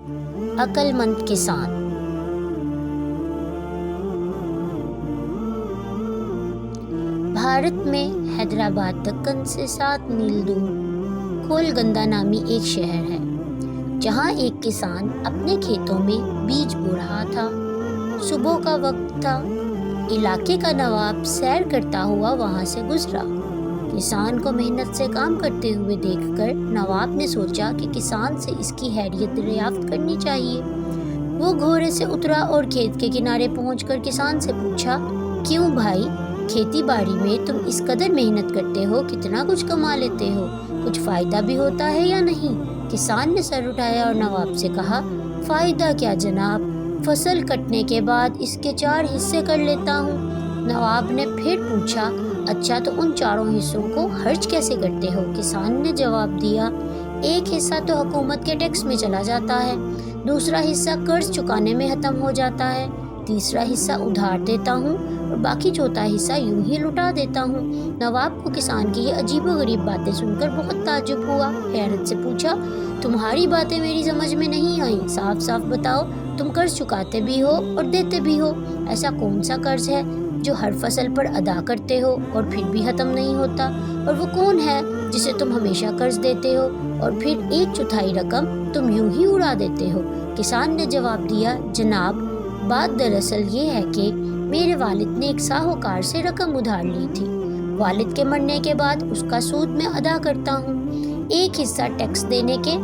عقل مند کسان۔ بھارت میں حیدرآباد دکن سے 7 میل دور کھولگندہ نامی ایک شہر ہے، جہاں ایک کسان اپنے کھیتوں میں بیج بو رہا تھا۔ صبح کا وقت تھا، علاقے کا نواب سیر کرتا ہوا وہاں سے گزرا۔ کسان کو محنت سے کام کرتے ہوئے دیکھ کر نواب نے سوچا کہ کسان سے اس کی خیریت دریافت کرنی چاہیے۔ وہ گھوڑے سے اترا اور کھیت کے کنارے پہنچ کر کسان سے پوچھا، کیوں بھائی، کھیتی باڑی میں تم اس قدر محنت کرتے ہو، کتنا کچھ کما لیتے ہو، کچھ فائدہ بھی ہوتا ہے یا نہیں؟ کسان نے سر اٹھایا اور نواب سے کہا، فائدہ کیا جناب، فصل کٹنے کے بعد اس کے 4 حصے کر لیتا ہوں۔ نواب نے پھر پوچھا، اچھا تو ان 4 حصوں کو خرچ کیسے کرتے ہو؟ کسان نے جواب دیا، ایک حصہ تو حکومت کے ٹیکس میں چلا جاتا ہے، دوسرا حصہ قرض چکانے میں ختم ہو جاتا ہے، تیسرا حصہ ادھار دیتا ہوں اور باقی چوتھا حصہ یوں ہی لٹا دیتا ہوں۔ نواب کو کسان کی یہ عجیب و غریب باتیں سن کر بہت تعجب ہوا۔ حیرت سے پوچھا، تمہاری باتیں میری سمجھ میں نہیں آئیں، صاف صاف بتاؤ، تم قرض چکاتے بھی ہو اور دیتے بھی ہو، ایسا کون سا قرض ہے جو ہر فصل پر ادا کرتے ہو اور پھر بھی ختم نہیں ہوتا، اور وہ کون ہے جسے تم ہمیشہ قرض دیتے ہو اور پھر 1/4 رقم تم یوں ہی اڑا دیتے ہو؟ کسان نے جواب دیا، جناب بات دراصل یہ ہے کہ میرے والد نے ایک ساہوکار سے رقم ادھار لی تھی، والد کے مرنے کے بعد اس کا سود میں ادا کرتا ہوں، ایک حصہ ٹیکس دینے کے،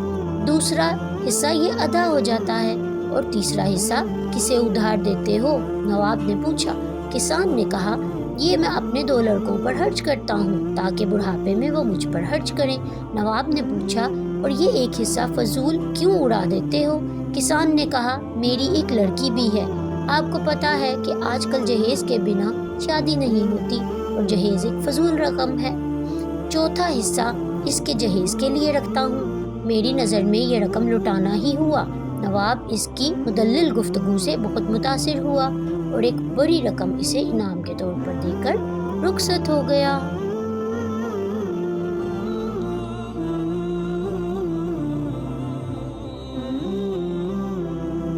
دوسرا حصہ یہ ادا ہو جاتا ہے، اور تیسرا حصہ کسے ادھار دیتے ہو؟ نواب نے پوچھا۔ کسان نے کہا، یہ میں اپنے 2 لڑکوں پر خرچ کرتا ہوں تاکہ بڑھاپے میں وہ مجھ پر خرچ کریں۔ نواب نے پوچھا، اور یہ ایک حصہ فضول کیوں اڑا دیتے ہو؟ کسان نے کہا، میری ایک لڑکی بھی ہے، آپ کو پتا ہے کہ آج کل جہیز کے بنا شادی نہیں ہوتی، اور جہیز ایک فضول رقم ہے، چوتھا حصہ اس کے جہیز کے لیے رکھتا ہوں، میری نظر میں یہ رقم لٹانا ہی ہوا۔ نواب اس کی مدلل گفتگو سے بہت متاثر ہوا اور ایک بڑی رقم اسے انعام کے طور پر دے کر رخصت ہو گیا۔